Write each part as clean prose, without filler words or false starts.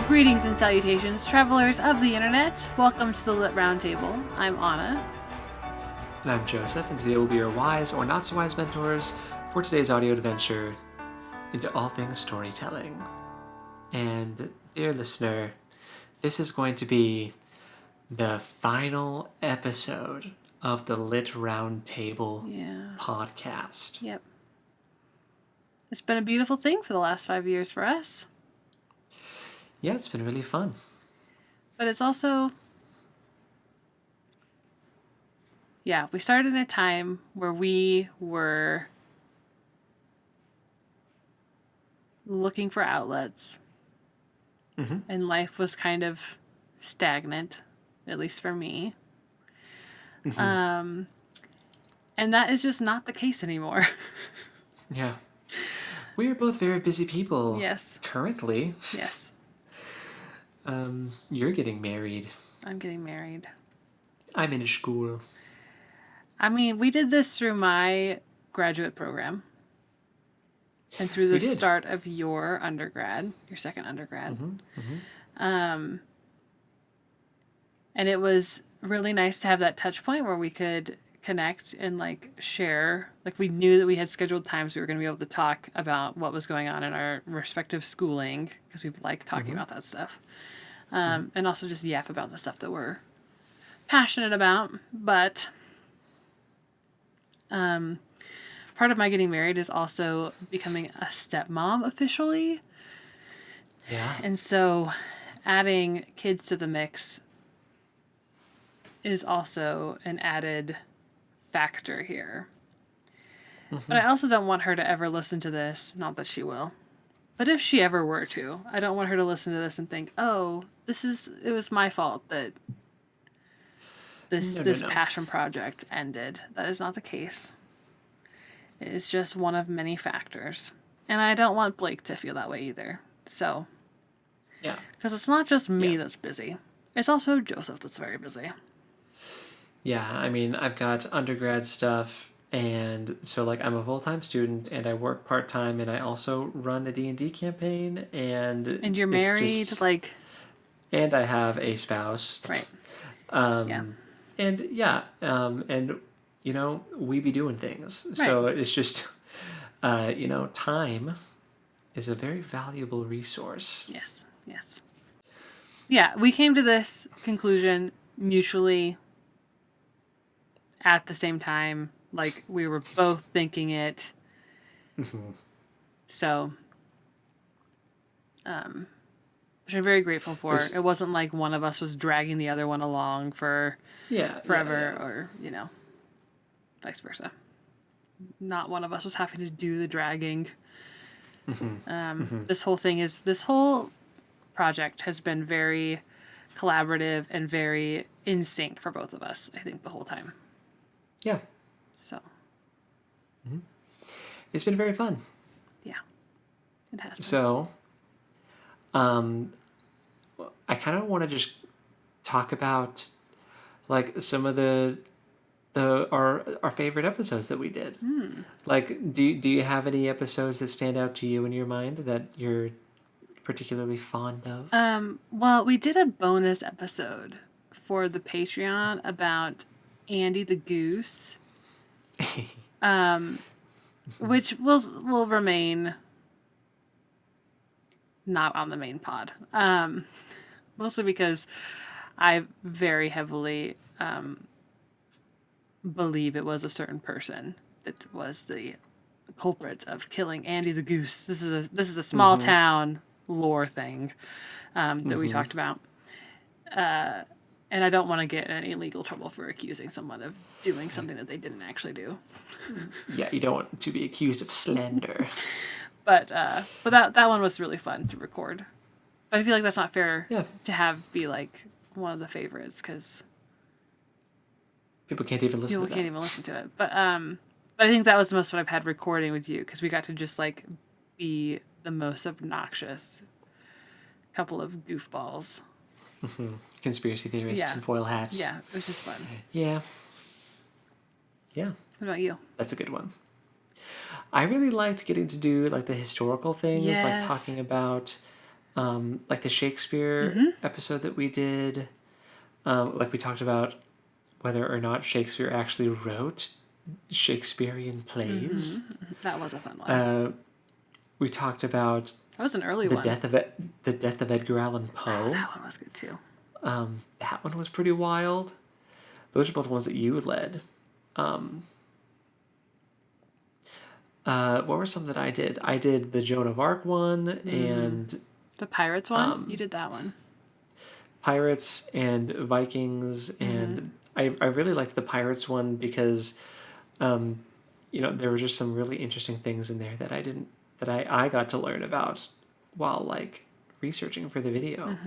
Greetings and salutations, travelers of the internet. Welcome to the Lit Roundtable. I'm Anna. And I'm Joseph, and today will be your wise or not so wise mentors for today's audio adventure into all things storytelling. And dear listener, this is going to be the final episode of the Lit Roundtable podcast. Yep. It's been a beautiful thing for the last 5 years for us. Yeah, it's been really fun. But it's also... Yeah, we started in a time where we were looking for outlets. Mm-hmm. And life was kind of stagnant, at least for me. Mm-hmm. And that is just not the case anymore. Yeah. We are both very busy people. Yes. Currently. Yes. You're getting married. I'm getting married. I'm in school. I mean, we did this through my graduate program. And through the start of your undergrad, your second undergrad. Mm-hmm. Mm-hmm. And it was really nice to have that touch point where we could connect and like share. Like we knew that we had scheduled times we were going to be able to talk about what was going on in our respective schooling because we like talking about that stuff. And also just yap about the stuff that we're passionate about. But part of my getting married is also becoming a stepmom officially. Yeah. And so adding kids to the mix is also an added factor here. Mm-hmm. But I also don't want her to ever listen to this. Not that she will. But if she ever were to, I don't want her to listen to this and think, oh, it was my fault that this passion project ended. That is not the case. It is just one of many factors. And I don't want Blake to feel that way either. So, yeah. Because it's not just me that's busy. It's also Joseph that's very busy. Yeah, I mean, I've got undergrad stuff, and so, like, I'm a full-time student, and I work part-time, and I also run a D&D campaign, and you're married, and I have a spouse. Right. And, and, you know, we be doing things. Right. So it's just, time is a very valuable resource. Yes, yes. Yeah, we came to this conclusion mutually at the same time. Like, we were both thinking it. So, which I'm very grateful for. It wasn't like one of us was dragging the other one along for forever or, vice versa. Not one of us was having to do the dragging. This whole project has been very collaborative and very in sync for both of us, I think, the whole time. Yeah. So. It's been very fun. Yeah. It has been. So, I kind of want to just talk about, like, some of our favorite episodes that we did. Like, do you have any episodes that stand out to you in your mind that you're particularly fond of? Well, we did a bonus episode for the Patreon about Andy the Goose, which will remain not on the main pod, mostly because I very heavily believe it was a certain person that was the culprit of killing Andy the Goose. This is a small town lore thing that we talked about. And I don't want to get in any legal trouble for accusing someone of doing something that they didn't actually do. Yeah, you don't want to be accused of slander. But that one was really fun to record. But I feel like that's not fair to be like one of the favorites because people can't even listen to it. But I think that was the most fun I've had recording with you because we got to just like be the most obnoxious couple of goofballs. Conspiracy theorists and foil hats. Yeah, it was just fun. Yeah. What about you? That's a good one. I really liked getting to do like the historical things, like talking about Like the Shakespeare episode that we did. Like we talked about whether or not Shakespeare actually wrote Shakespearean plays. That was a fun one. We talked about That was an early the one. the death of Edgar Allan Poe. That one was good too. That one was pretty wild. Those are both ones that you led. What were some that I did? I did the Joan of Arc one and The Pirates one? You did that one. Pirates and Vikings, and I really liked the Pirates one because, there were just some really interesting things in there that I got to learn about while like researching for the video.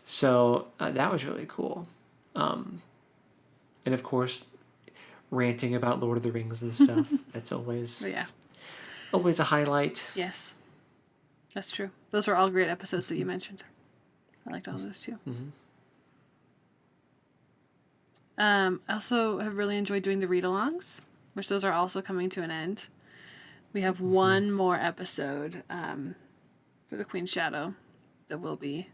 So that was really cool. And of course, ranting about Lord of the Rings and stuff. That's always always a highlight. Yes. That's true. Those were all great episodes that you mentioned. I liked all those too. I also have really enjoyed doing the read-alongs, which those are also coming to an end. We have one more episode for the Queen's Shadow that will be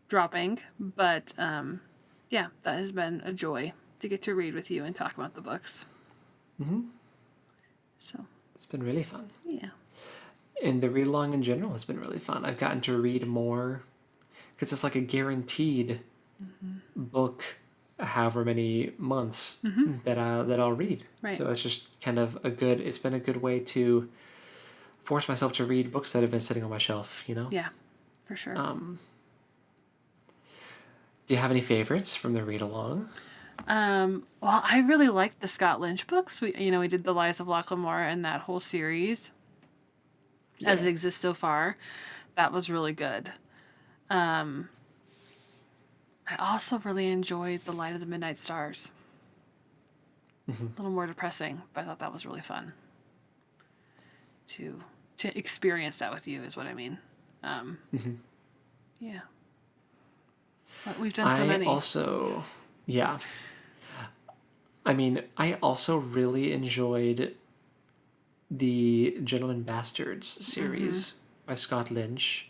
dropping, but that has been a joy to get to read with you and talk about the books. So it's been really fun. Yeah. And the read along in general has been really fun. I've gotten to read more because it's like a guaranteed book, however many months that I'll read. Right. So it's just kind of it's been a good way to force myself to read books that have been sitting on my shelf, Yeah, for sure. Do you have any favorites from the read along? Well, I really liked the Scott Lynch books. We did The Lies of Locklemore and that whole series as it exists so far. That was really good. I also really enjoyed The Light of the Midnight Stars. A little more depressing, but I thought that was really fun to experience that with you is what I mean. Yeah. But we've done so many. I also really enjoyed the Gentleman Bastards series by Scott Lynch.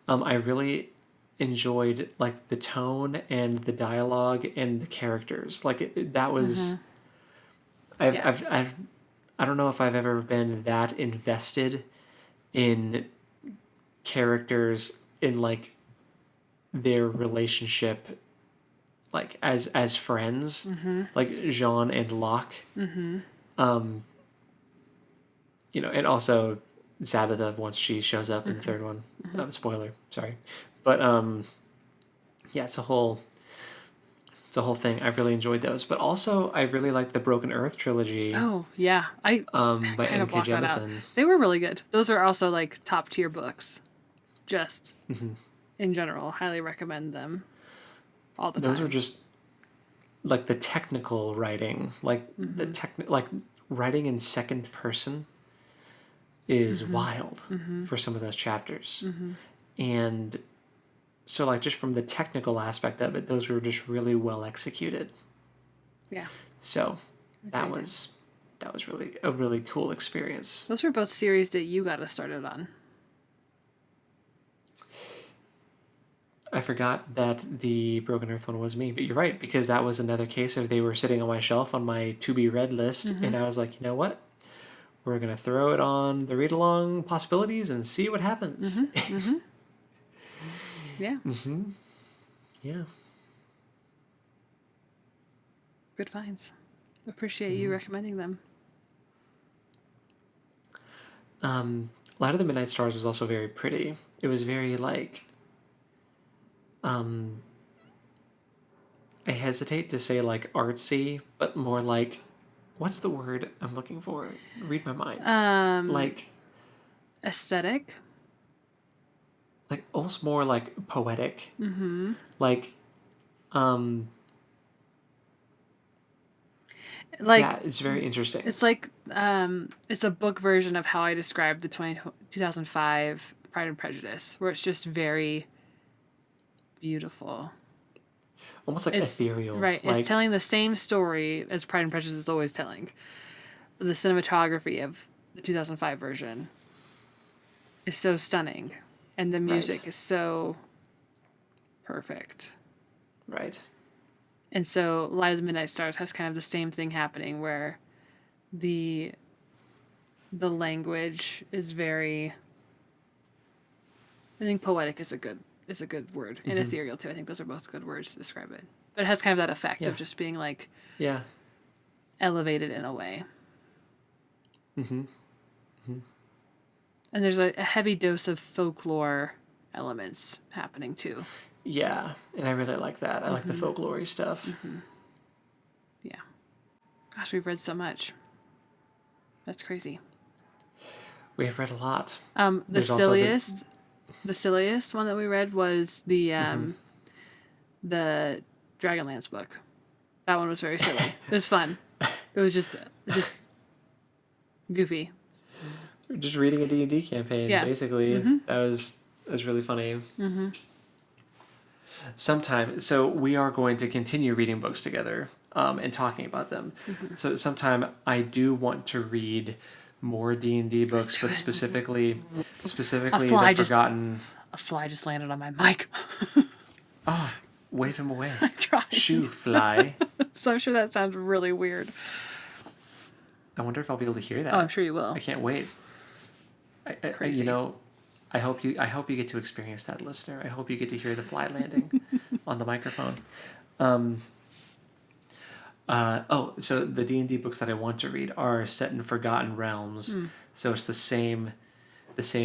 I really enjoyed like the tone and the dialogue and the characters. Like that was. I don't know if I've ever been that invested in characters in like their relationship, like as friends, like Jean and Locke. And also Zabitha once she shows up in the third one. Spoiler, sorry, but it's a whole thing. I really enjoyed those, but also I really liked the Broken Earth trilogy. Oh yeah, I by kind of N.K. blocked that out. Jemisin. They were really good. Those are also like top tier books. Just in general, highly recommend them. All the time. Those are just like the technical writing, like like writing in second person is wild for some of those chapters. And so like just from the technical aspect of it, those were just really well executed. Yeah. So that was really a really cool experience. Those were both series that you got us started on. I forgot that the Broken Earth one was me, but you're right, because that was another case of they were sitting on my shelf on my to be read list, and I was like, you know what? We're going to throw it on the read along possibilities and see what happens. Yeah. Yeah. Good finds. Appreciate you recommending them. Light of the Midnight Stars was also very pretty. It was very like I hesitate to say like artsy, but more like what's the word I'm looking for? Read my mind. Like aesthetic. Like almost more like poetic. Like yeah, it's very interesting. It's like it's a book version of how I described the 2005 Pride and Prejudice, where it's just very beautiful. Almost like ethereal. Right. Like, it's telling the same story as Pride and Prejudice is always telling. The cinematography of the 2005 version is so stunning. And the music Right. is so perfect. Right. And so Light of the Midnight Stars has kind of the same thing happening where the language is very, I think poetic is a good word. And ethereal too. I think those are both good words to describe it. But it has kind of that effect Yeah. of just being like Yeah. elevated in a way. Mm-hmm. And there's a heavy dose of folklore elements happening too. Yeah, and I really like that. I like the folklore stuff. Yeah. Gosh, we've read so much. That's crazy. We've read a lot. The There's also the silliest one that we read was the Dragonlance book. That one was very silly. It was fun. It was just goofy. just reading a D&D campaign, Yeah. basically. That was really funny. Sometime, so we are going to continue reading books together and talking about them. So sometime I do want to read more D&D books, but specifically fly the just- Forgotten. A fly just landed on my mic. Oh, wave him away. I tried. Shoo, fly. So I'm sure that sounds really weird. I wonder if I'll be able to hear that. Oh, I'm sure you will. I can't wait. Crazy. I hope you get to experience that, listener. I hope you get to hear the fly landing on the microphone. So the D&D books that I want to read are set in Forgotten Realms. So it's the same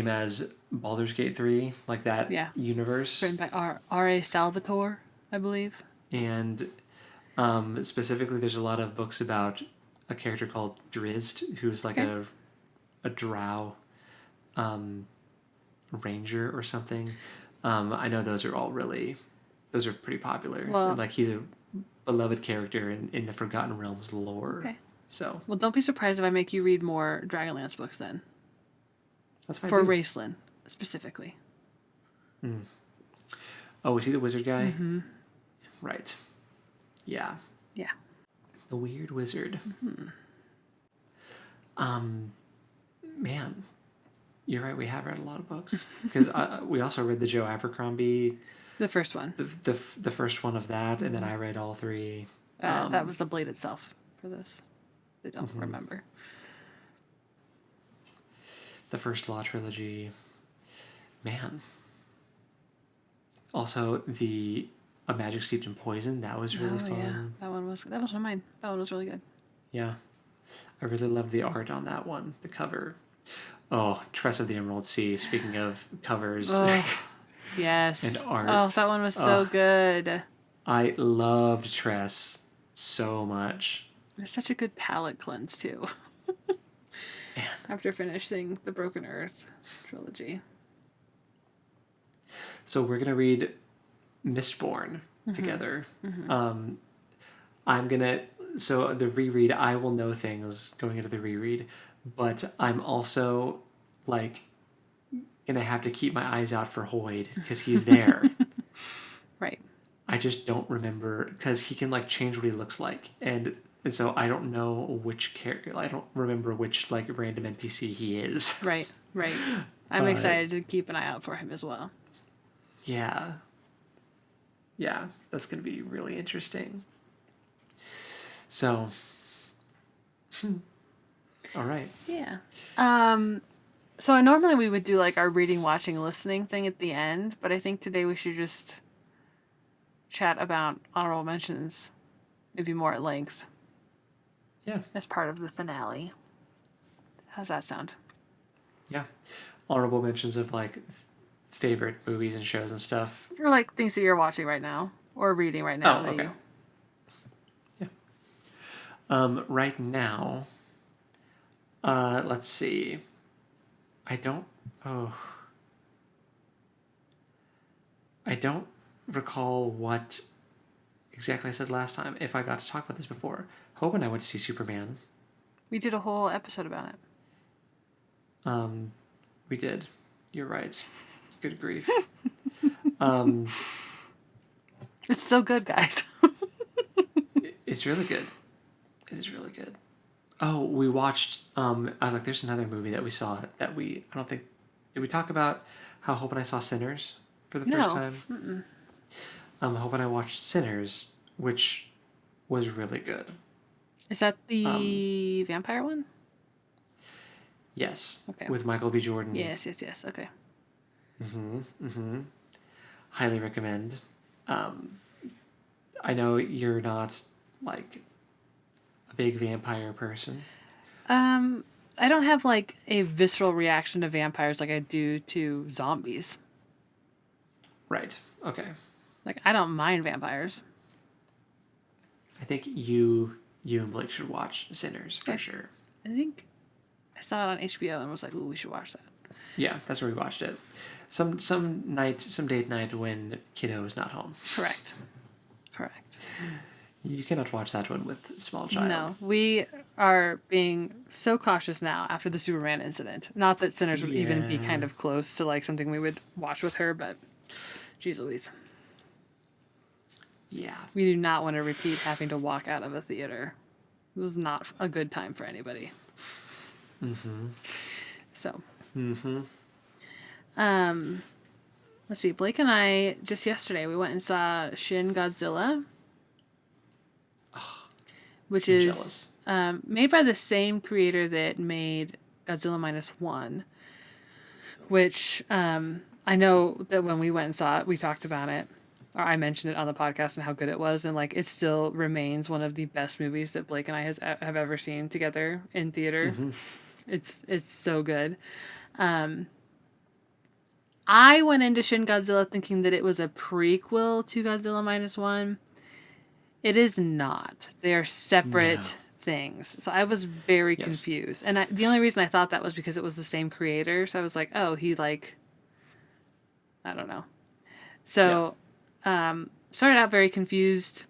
as Baldur's Gate 3, like that universe. Written by R.A. Salvatore, I believe. And specifically, there's a lot of books about a character called Drizzt, who's like a drow ranger or something. I know those are pretty popular. Well, and, like, he's a beloved character in the Forgotten Realms lore. Okay. So Well, don't be surprised if I make you read more Dragonlance books then. that's fine. For too. Raceland, specifically. Oh, is he the wizard guy? Right. Yeah. Yeah. The weird wizard. Man, you're right. We have read a lot of books because we also read the Joe Abercrombie, The first one. the first one of that, and then I read all three. That was the blade itself for this. They don't remember. The first Law trilogy. Man. Also the A Magic Steeped in Poison. That was really fun. Yeah. That one was one of mine. That one was really good. Yeah. I really loved the art on that one. The cover. Oh, Tress of the Emerald Sea. Speaking of covers. Oh, yes. And art. Oh, that one was so good. I loved Tress so much. It's such a good palate cleanse too. After finishing the Broken Earth trilogy. So we're gonna read Mistborn together. I'm gonna the reread. I will know things going into the reread, but I'm also like gonna have to keep my eyes out for Hoyd because he's there. Right. I just don't remember because he can like change what he looks like, and so I don't know which character. I don't remember which like random NPC he is. Right. I'm excited to keep an eye out for him as well. Yeah, that's gonna be really interesting. So, all right. Yeah. So normally we would do like our reading, watching, listening thing at the end, but I think today we should just chat about honorable mentions, maybe more at length. Yeah. As part of the finale. How's that sound? Yeah. Honorable mentions of like favorite movies and shows and stuff. Or like things that you're watching right now or reading right now. Oh, okay. Yeah. Right now, let's see. I don't recall what exactly I said last time, if I got to talk about this before. Hope and I went to see Superman. We did a whole episode about it. We did. You're right. Good grief. It's so good, guys. It's really good. It is really good. Oh, we watched, I was like, there's another movie that we saw that I don't think, did we talk about how Hope and I saw Sinners for the No. first time? Hope and I watched Sinners, which was really good. Is that the vampire one? Yes. Okay. With Michael B. Jordan. Yes. Okay. Highly recommend. I know you're not like a big vampire person. I don't have like a visceral reaction to vampires like I do to zombies. Right. Okay. Like, I don't mind vampires. I think you and Blake should watch Sinners for sure. I think I saw it on HBO and was like, ooh, we should watch that. Yeah, that's where we watched it. Some date night when kiddo is not home. Correct. You cannot watch that one with a small child. No, we are being so cautious now after the Superman incident. Not that Sinners would even be kind of close to like something we would watch with her, but geez Louise. Yeah. We do not want to repeat having to walk out of a theater. It was not a good time for anybody. So. Let's see. Blake and I, just yesterday, we went and saw Shin Godzilla. Which is made by the same creator that made Godzilla -1. Which I know that when we went and saw it, we talked about it. Or I mentioned it on the podcast and how good it was. And like it still remains one of the best movies that Blake and I have ever seen together in theater. It's so good. I went into Shin Godzilla thinking that it was a prequel to Godzilla -1. It is not. They are separate things. So I was very confused. And the only reason I thought that was because it was the same creator. So I was like, oh, he like, I don't know. So started out very confused.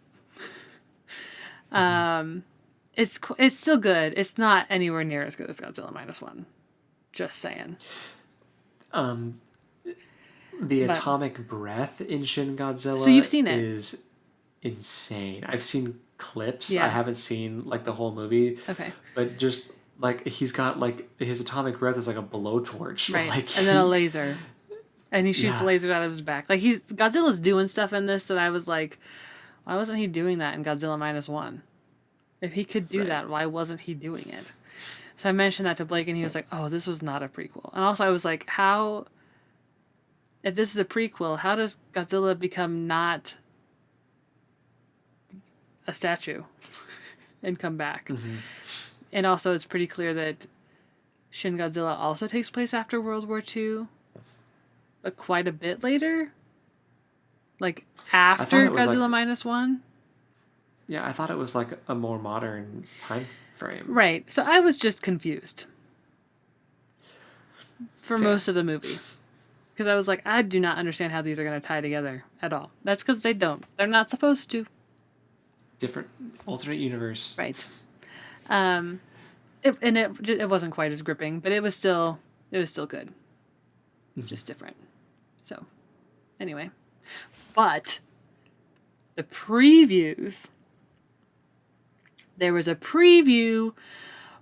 It's still good. It's not anywhere near as good as Godzilla -1. Just saying. The atomic breath in Shin Godzilla so you've seen it. Is insane. I've seen clips. Yeah. I haven't seen like the whole movie. Okay. But just like he's got like his atomic breath is like a blowtorch. Right. Like, and then a laser. And he shoots lasers out of his back. Like Godzilla's doing stuff in this that I was like, why wasn't he doing that in Godzilla -1? If he could do that, why wasn't he doing it? So I mentioned that to Blake and he was like, oh, this was not a prequel. And also I was like, if this is a prequel, how does Godzilla become not a statue and come back? And also it's pretty clear that Shin Godzilla also takes place after World War II, but quite a bit later. Like after Godzilla -1. Yeah, I thought it was like a more modern time frame. Right. So I was just confused for most of the movie. Because I was like, I do not understand how these are going to tie together at all. That's because they don't. They're not supposed to. Different alternate universe. Right. It wasn't quite as gripping, but it was still good. Just different. So, anyway. But the previews. There was a preview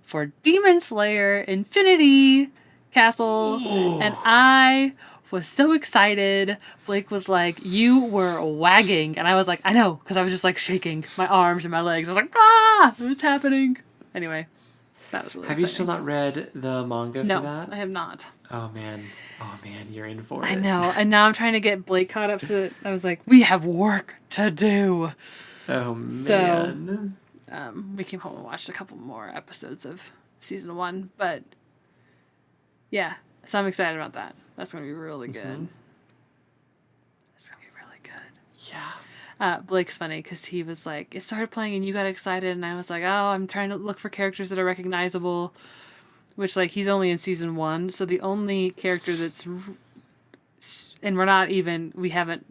for Demon Slayer Infinity Castle, and I was so excited. Blake was like, you were wagging. And I was like, I know, because I was just like shaking my arms and my legs. I was like, what's happening? Anyway, that was really Have exciting. you still not read the manga for that? No, I have not. Oh man, you're in for it. I know. And now I'm trying to get Blake caught up so that I was like, we have work to do. Oh man. So, we came home and watched a couple more episodes of season 1. But, yeah. So I'm excited about that. That's going to be really good. That's going to be really good. Yeah. Blake's funny because he was like, it started playing and you got excited. And I was like, oh, I'm trying to look for characters that are recognizable. Which, like, he's only in season 1. So the only character that's... And we haven't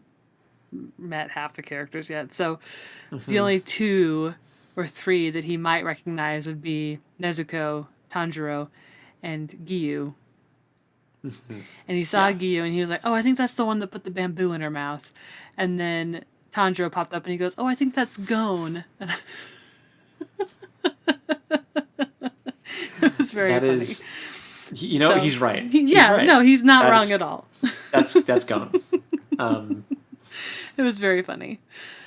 met half the characters yet. So the only 2 or 3 that he might recognize would be Nezuko, Tanjiro, and Giyu. And he saw Giyu and he was like, oh, I think that's the one that put the bamboo in her mouth. And then Tanjiro popped up and he goes, oh, I think that's Gon. It was very funny. He's right. No, he's not That wrong is at all. That's gone. It was very funny.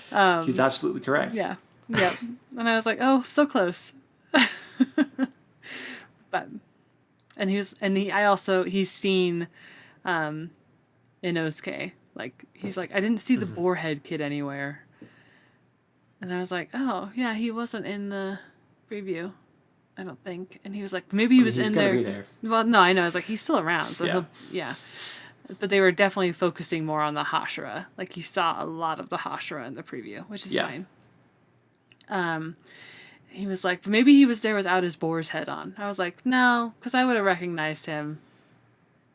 He's absolutely correct. Yeah. Yep. And I was like, oh, so close. But, he's seen, Inosuke. Like, he's like, I didn't see the boarhead kid anywhere. And I was like, oh, yeah, he wasn't in the preview, I don't think. And he was like, maybe he was he's in gonna there. be there. Well, no, I know. I was like, he's still around. So Yeah. yeah. But they were definitely focusing more on the Hashira. Like, you saw a lot of the Hashira in the preview, which is fine. He was like, maybe he was there without his boar's head on. I was like, no, because I would have recognized him.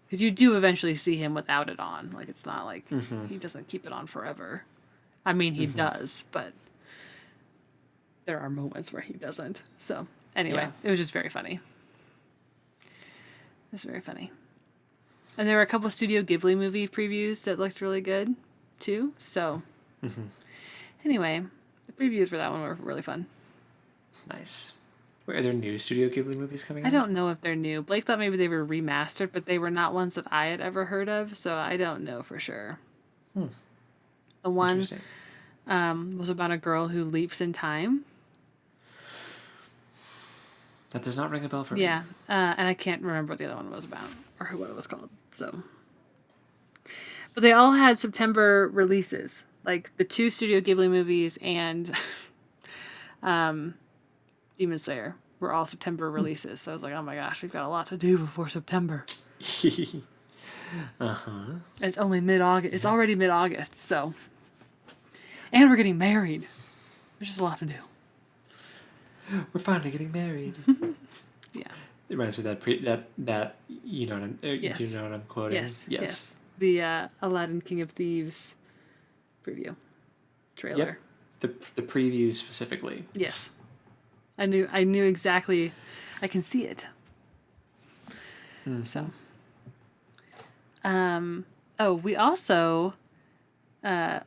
Because you do eventually see him without it on. Like, it's not like he doesn't keep it on forever. I mean, he does, but there are moments where he doesn't. So, anyway, It was just very funny. It was very funny. And there were a couple of Studio Ghibli movie previews that looked really good, too. So, anyway, the previews for that one were really fun. Nice. Are there new Studio Ghibli movies coming out? I don't know if they're new. Blake thought maybe they were remastered, but they were not ones that I had ever heard of, so I don't know for sure. The one was about a girl who leaps in time. That does not ring a bell for me. Yeah, and I can't remember what the other one was about or what it was called. So, but they all had September releases, like the 2 Studio Ghibli movies and Demon Slayer were all September releases. So I was like, oh my gosh, we've got a lot to do before September. And it's only mid-August. It's already mid-August, so. And we're getting married. There's just a lot to do. We're finally getting married. Yeah. It reminds me of that you know what I'm Yes. you know what I'm quoting. Yes. The Aladdin King of Thieves preview trailer. Yep. The preview specifically. Yes. I knew exactly. I can see it. So. We also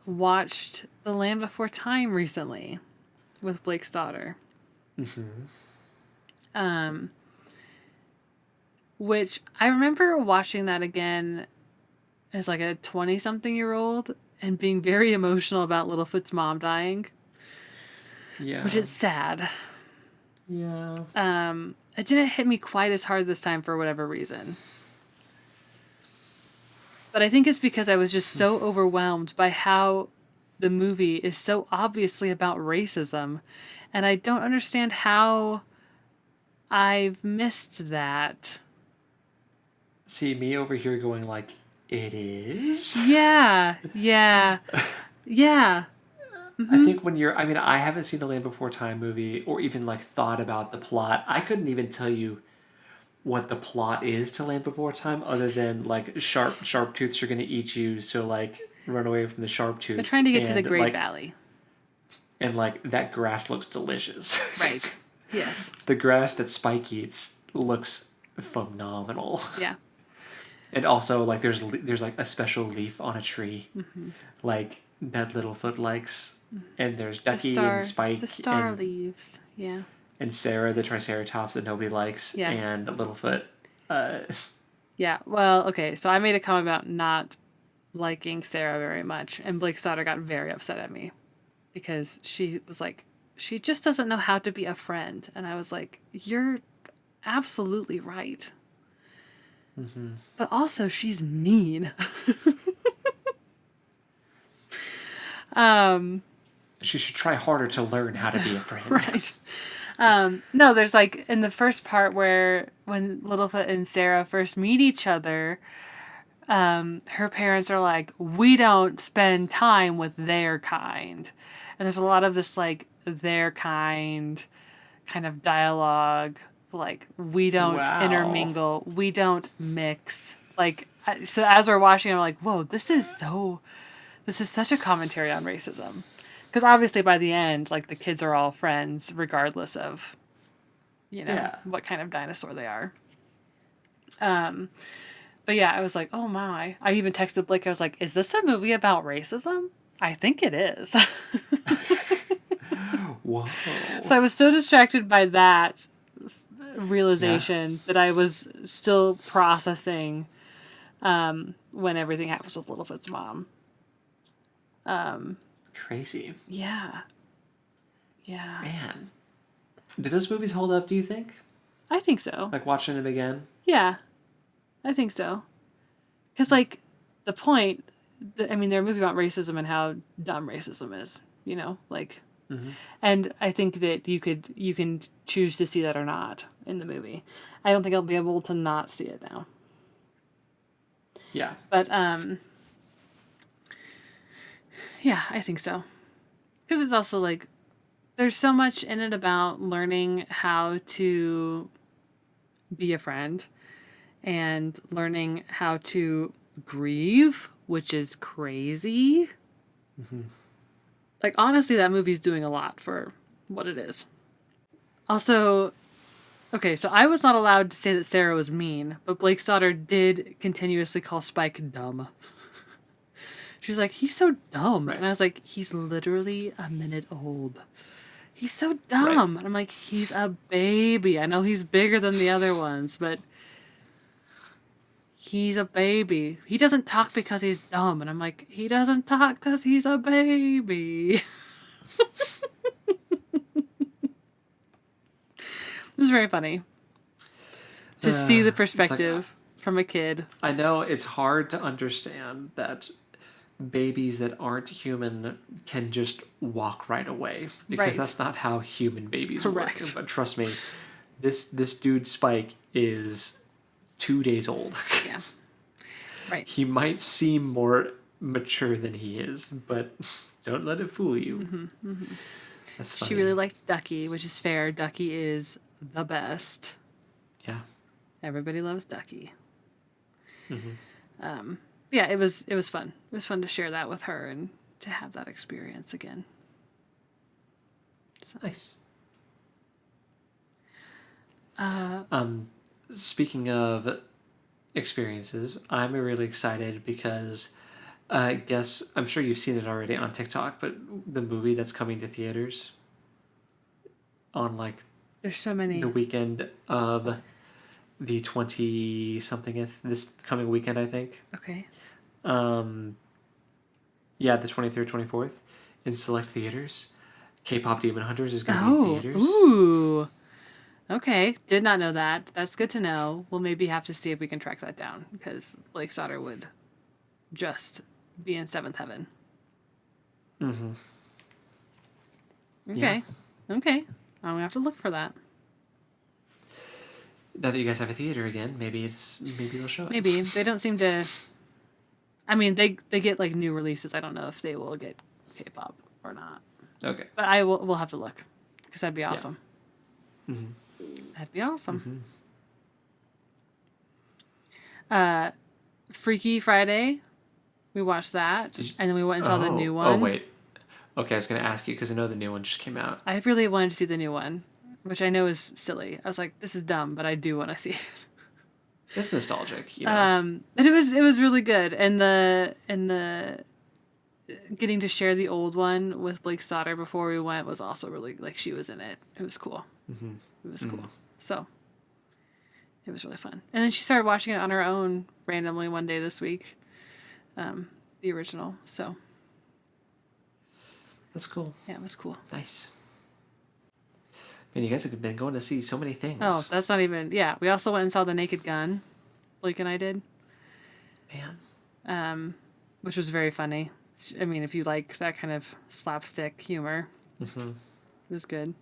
watched The Land Before Time recently with Blake's daughter. Which I remember watching that again as like a 20-something-year-old and being very emotional about Littlefoot's mom dying. Yeah. Which is sad. Yeah. It didn't hit me quite as hard this time for whatever reason. But I think it's because I was just so overwhelmed by how the movie is so obviously about racism. And I don't understand how I've missed that. See me over here going like, it is? Yeah. I think I haven't seen the Land Before Time movie or even like thought about the plot. I couldn't even tell you what the plot is to Land Before Time other than like sharp tooths are going to eat you, so like run away from the sharp tooths. They're trying to get to the Great like, Valley. And like that grass looks delicious. Right. Yes. The grass that Spike eats looks phenomenal. Yeah. And also like there's like a special leaf on a tree. Like that Littlefoot likes. And there's Ducky and Spike. The star and, leaves. Yeah. And Sarah, the Triceratops that nobody likes. Yeah. And Littlefoot. Yeah. Well, okay. So I made a comment about not liking Sarah very much. And Blake's daughter got very upset at me. Because she was like, she just doesn't know how to be a friend. And I was like, you're absolutely right. But also, she's mean. She should try harder to learn how to be a friend. Right. No, there's like in the first part when Littlefoot and Sarah first meet each other, her parents are like, we don't spend time with their kind. And there's a lot of this like their kind of dialogue. Like, we don't intermingle. We don't mix. Like, so as we're watching, I'm like, whoa, this is such a commentary on racism. Because obviously by the end, like, the kids are all friends regardless of, what kind of dinosaur they are. But yeah, I was like, oh my. I even texted Blake, I was like, is this a movie about racism? I think it is. Whoa. So I was so distracted by that realization that I was still processing when everything happens with Littlefoot's mom. Crazy. Yeah. Yeah. Man. Do those movies hold up, do you think? I think so. Like watching them again? Yeah. I think so. Because, like, the point, they're a movie about racism and how dumb racism is, you know? Like, and I think that you can choose to see that or not in the movie. I don't think I'll be able to not see it now. Yeah. But, yeah, I think so. Because it's also, like, there's so much in it about learning how to be a friend and learning how to grieve, which is crazy. Like, honestly, that movie's doing a lot for what it is. Also, okay, so I was not allowed to say that Sarah was mean, but Blake's daughter did continuously call Spike dumb. She was like, he's so dumb. Right. And I was like, he's literally a minute old. He's so dumb. Right. And I'm like, he's a baby. I know he's bigger than the other ones, but he's a baby. He doesn't talk because he's dumb. And I'm like, he doesn't talk because he's a baby. It was very funny to see the perspective from a kid. I know it's hard to understand that babies that aren't human can just walk right away because Right. that's not how human babies Correct. work. But trust me, this dude Spike is 2 days old. Yeah. Right. He might seem more mature than he is, but don't let it fool you. That's funny. She really liked Ducky, which is fair. Ducky is the best. Yeah. Everybody loves Ducky. Yeah, it was fun. It was fun to share that with her and to have that experience again. So. Nice. Speaking of experiences, I'm really excited because I guess I'm sure you've seen it already on TikTok, but the movie that's coming to theaters on like There's so many. the weekend of the 20-somethingth, this coming weekend, I think. Okay. Yeah, the 23rd, 24th in select theaters. K-pop Demon Hunters is going to be in theaters. Ooh. Okay. Did not know that. That's good to know. We'll maybe have to see if we can track that down because Blake Sauter would just be in seventh heaven. Mm-hmm. Okay. Yeah. Okay. I'm gonna have to look for that. Now that you guys have a theater again, maybe they'll show it. Maybe they don't seem to. I mean, they get like new releases. I don't know if they will get K-pop or not. Okay. But we'll have to look because that'd be awesome. Yeah. Mm-hmm. That'd be awesome. Mm-hmm. Freaky Friday, we watched that, and then we went and saw the new one. Oh wait. Okay, I was gonna ask you because I know the new one just came out. I really wanted to see the new one, which I know is silly. I was like, this is dumb, but I do want to see it. It's nostalgic, you know. But it was really good, and the getting to share the old one with Blake's daughter before we went was also really, like, she was in it. It was cool. Mm-hmm. It was cool. So it was really fun. And then she started watching it on her own randomly one day this week, the original. So That's cool. yeah, it was cool. Nice. Man, you guys have been going to see so many things. Oh, that's not even. Yeah, we also went and saw The Naked Gun. Blake and I did. Man. Which was very funny. I mean, if you like that kind of slapstick humor, it was good.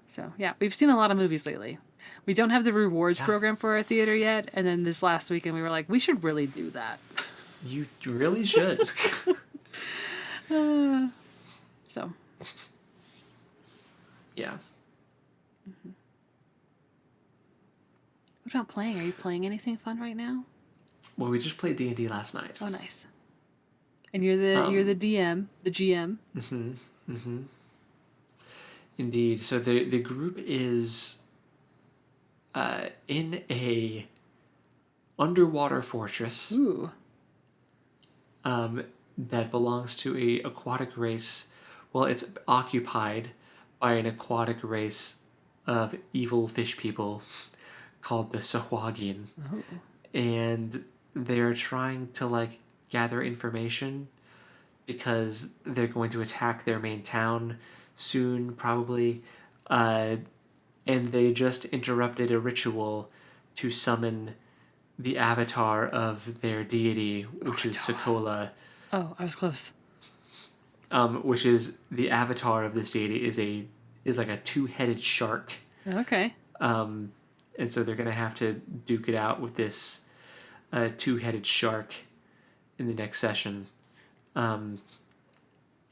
So yeah, we've seen a lot of movies lately. We don't have the rewards program for our theater yet, and then this last weekend we were like, we should really do that. You really should. So. Yeah. What about playing? Are you playing anything fun right now? Well, we just played D&D last night. Oh, nice. And you're the DM, the GM. Indeed. So the group is in a underwater fortress. Ooh. That belongs to a aquatic race. Well, it's occupied by an aquatic race of evil fish people called the Sahuagin. Oh. And they're trying to like gather information because they're going to attack their main town soon, probably. And they just interrupted a ritual to summon the avatar of their deity, which is Sokola. Oh, I was close. Which is the avatar of this deity is like a two-headed shark. Okay. And so they're gonna have to duke it out with this two-headed shark in the next session. And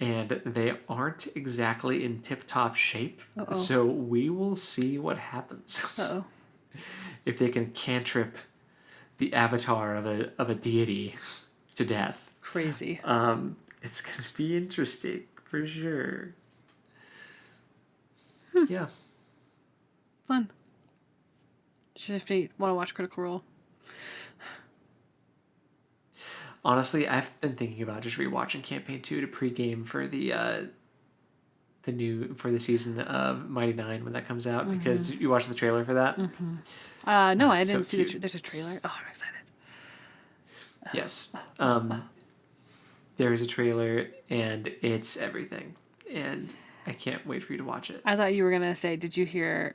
they aren't exactly in tip-top shape. Uh-oh. So we will see what happens. Uh-oh. If they can cantrip the avatar of a deity to death. Crazy. It's gonna be interesting for sure. Yeah. Fun. Should if you want to watch Critical Role. Honestly, I've been thinking about just rewatching Campaign 2 to pregame for the season of Mighty Nine when that comes out, because you watched the trailer for that. No, I So didn't see cute. there's a trailer. Oh, I'm excited. Yes. There is a trailer and it's everything, and I can't wait for you to watch it. I thought you were gonna say, did you hear?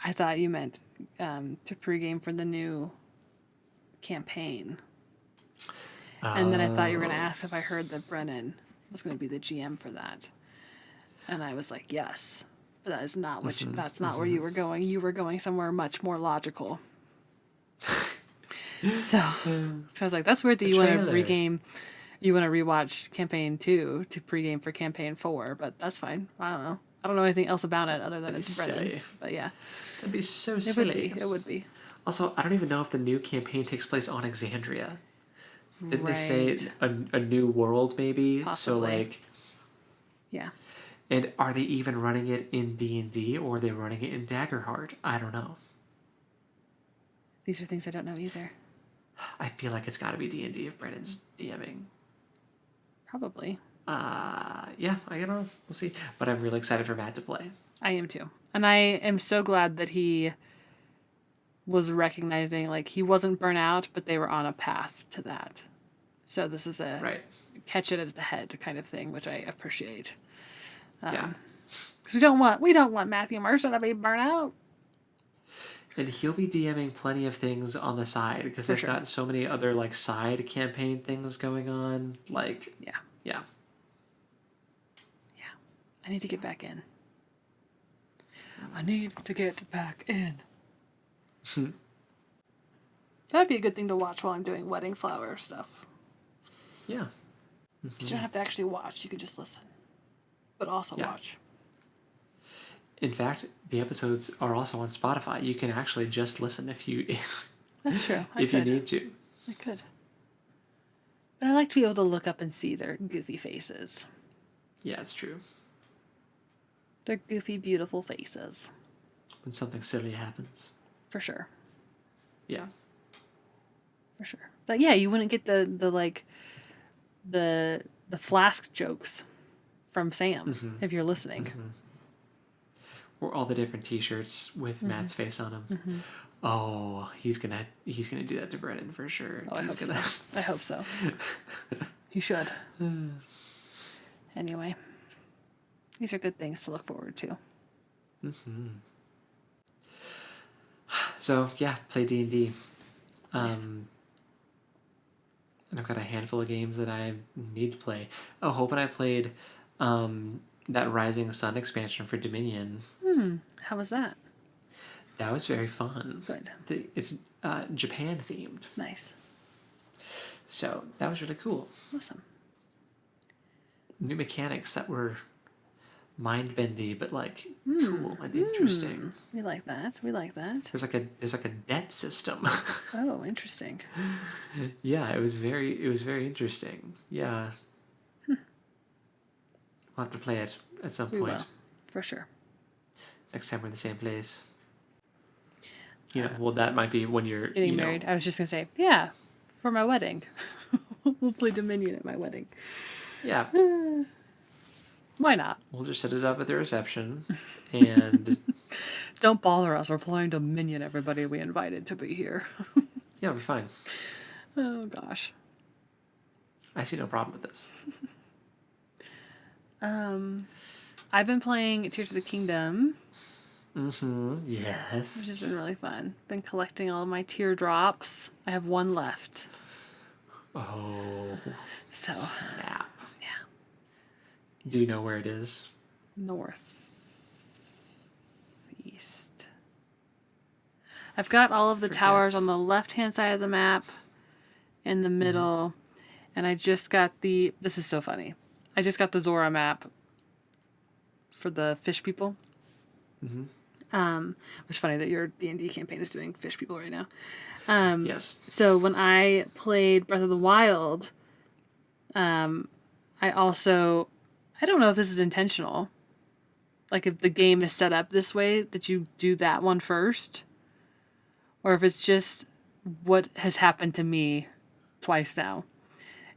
I thought you meant to pregame for the new campaign, and then I thought you were gonna ask if I heard that Brennan was gonna be the GM for that, and I was like, yes, but that is not what that's not where you were going. You were going somewhere much more logical. So I was like, that's weird that you want to trailer. regame. You want to rewatch Campaign 2 to pregame for Campaign 4, but that's fine. I don't know. I don't know anything else about it other than That'd it's be Brennan. silly. But yeah, That'd be so it silly. would be. It would be. Also, I don't even know if the new campaign takes place on Exandria. Did they say Right. a new world maybe? So Possibly. like, Yeah. and are they even running it in D&D or are they running it in Daggerheart? I don't know. These are things I don't know either. I feel like it's got to be D&D if Brennan's DMing. Probably. Yeah, I don't know. We'll see. But I'm really excited for Matt to play. I am too. And I am so glad that he was recognizing, like, he wasn't burnt out, but they were on a path to that. So this is a Right. catch it at the head kind of thing, which I appreciate. Yeah. Because we don't want Matthew Mercer to be burnt out. And he'll be DMing plenty of things on the side because they've sure. got so many other like side campaign things going on. Like, Yeah. yeah. Yeah. I need to get back in. I need to get back in. That'd be a good thing to watch while I'm doing wedding flower stuff. Yeah. 'Cause you don't have to actually watch, you can just listen. But also Yeah. watch. In fact, the episodes are also on Spotify. You can actually just listen if you That's true. if you need to. I could. But I like to be able to look up and see their goofy faces. Yeah, it's true. Their goofy, beautiful faces. When something silly happens. For sure. Yeah. For sure. But yeah, you wouldn't get the flask jokes from Sam if you're listening. Or all the different T-shirts with Matt's face on them. Oh, he's gonna do that to Brennan for sure. Oh, I He's hope gonna... so. I hope so. You should. Anyway, these are good things to look forward to. So yeah, play D&D. Nice. And I've got a handful of games that I need to play. Oh, Hope and I played that Rising Sun expansion for Dominion. How was that? That was very fun. Good. It's Japan themed, Nice. so that was really cool. Awesome. New mechanics that were mind bendy, but like cool and interesting. We like that. We like that. There's like a debt system. Oh, interesting. Yeah, it was very interesting. Yeah. We'll have to play it at some We point. will. For sure. Next time we're in the same place. You know, well, that might be when you're Getting married. I was just going to say, yeah, for my wedding. We'll play Dominion at my wedding. Yeah, Why not? we'll just set it up at the reception, and Don't bother us. We're playing Dominion, everybody we invited to be here. yeah, we're fine. Oh, gosh. I see no problem with this. I've been playing Tears of the Kingdom, Yes. which has been really fun. Been collecting all of my teardrops. I have one left. Oh, So, snap. yeah. Do you know where it is? Northeast. I've got all of the towers on the left-hand side of the map, in the middle, and I just got this is so funny. I just got the Zora map for the fish people. Which is funny that your D&D campaign is doing fish people right now. Yes. So when I played Breath of the Wild, I don't know if this is intentional. Like if the game is set up this way that you do that one first, or if it's just what has happened to me twice now.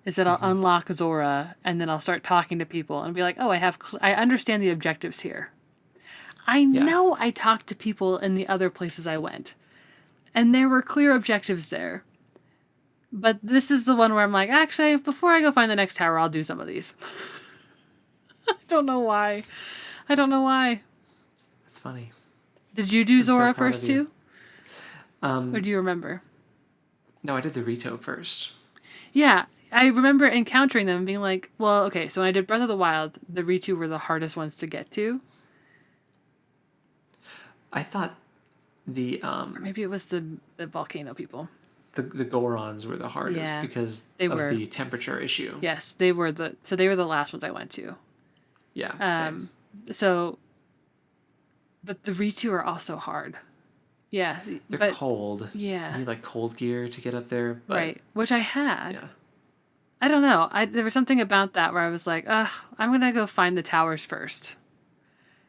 Is that I'll unlock Zora and then I'll start talking to people and be like, oh, I understand the objectives here. I know I talked to people in the other places I went, and there were clear objectives there. But this is the one where I'm like, actually, before I go find the next tower, I'll do some of these. I don't know why. That's funny. Did you do Zora so proud first of you. too? Or do you remember? No, I did the Rito first. Yeah, I remember encountering them and being like, well, okay, so when I did Breath of the Wild, the Ritu were the hardest ones to get to. I thought the Or maybe it was the volcano people. the Gorons were the hardest because of the temperature issue. Yes, they were the last ones I went to. Yeah. Same. So, but the Ritu are also hard. Yeah. They're cold. Yeah. You need like cold gear to get up there. But, right. Which I had. Yeah. I don't know. There was something about that where I was like, I'm going to go find the towers first.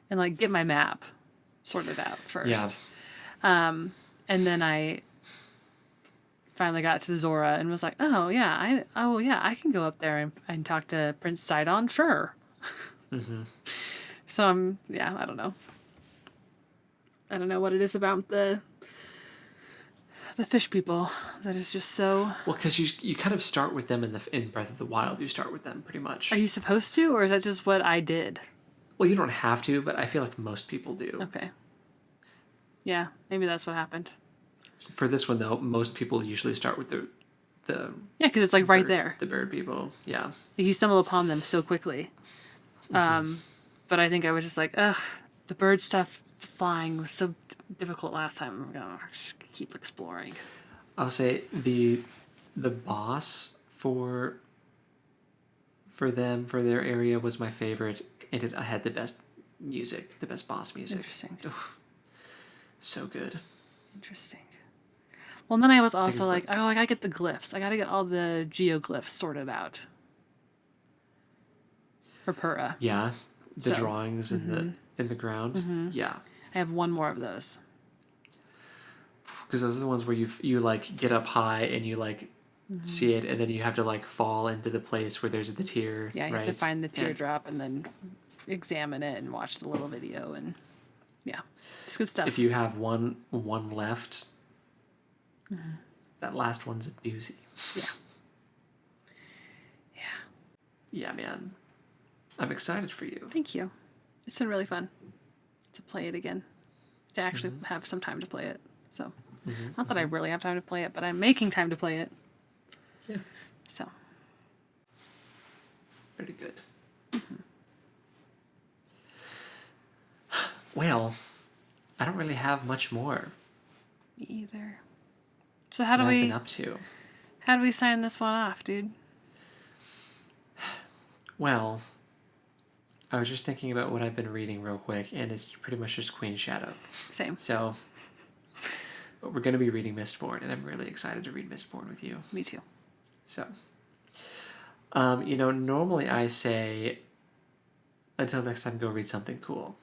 And like get my map sorted out first. Yeah. And then I finally got to Zora and was like, I can go up there and talk to Prince Sidon, sure. So I don't know. I don't know what it is about the fish people that is just so. Well, because you kind of start with them in Breath of the Wild. You start with them pretty much. Are you supposed to, or is that just what I did? Well, you don't have to, but I feel like most people do. Okay. Yeah, maybe that's what happened. For this one, though, most people usually start with the because it's like right there. The bird people, yeah. Like you stumble upon them so quickly. But I think I was just like, the bird stuff, the flying was so difficult last time. I'm gonna just keep exploring. I'll say the boss for them, for their area, was my favorite, and it had the best music, the best boss music. Interesting. Oof. So good. Interesting. Well, and then I was also like, I gotta get the glyphs. I gotta get all the geoglyphs sorted out. For Pura. Yeah, the drawings in the ground. Yeah. I have one more of those. Because those are the ones where you like get up high and you like see it, and then you have to like fall into the place where there's the tear. Yeah, you have to find the teardrop and then examine it and watch the little video, and it's good stuff. If you have one left, that last one's a doozy. Yeah. Yeah, man. I'm excited for you. Thank you. It's been really fun to play it again. To actually have some time to play it. So, not that I really have time to play it, but I'm making time to play it. Yeah. So. Pretty good. Well, I don't really have much more. Me either. So how do I've we been up to? How do we sign this one off, dude? Well, I was just thinking about what I've been reading real quick, and it's pretty much just Queen's Shadow. Same. So, but we're going to be reading Mistborn, and I'm really excited to read Mistborn with you. Me too. So, normally I say, until next time, go read something cool.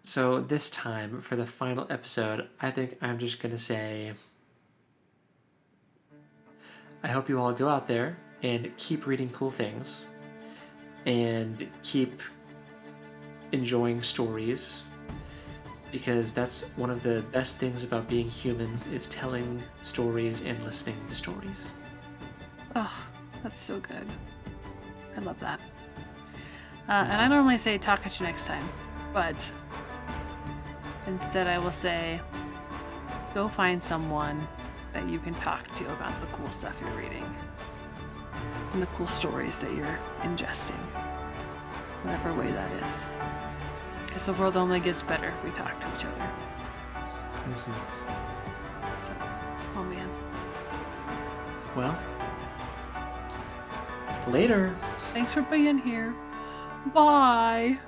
So this time, for the final episode, I think I'm just going to say, I hope you all go out there and keep reading cool things and keep enjoying stories, because that's one of the best things about being human, is telling stories and listening to stories. Oh, that's so good. I love that. And I normally say talk at you next time, but instead I will say go find someone that you can talk to about the cool stuff you're reading and the cool stories that you're ingesting, whatever way that is. Because the world only gets better if we talk to each other. So, oh man. Well, later. Thanks for being here. Bye.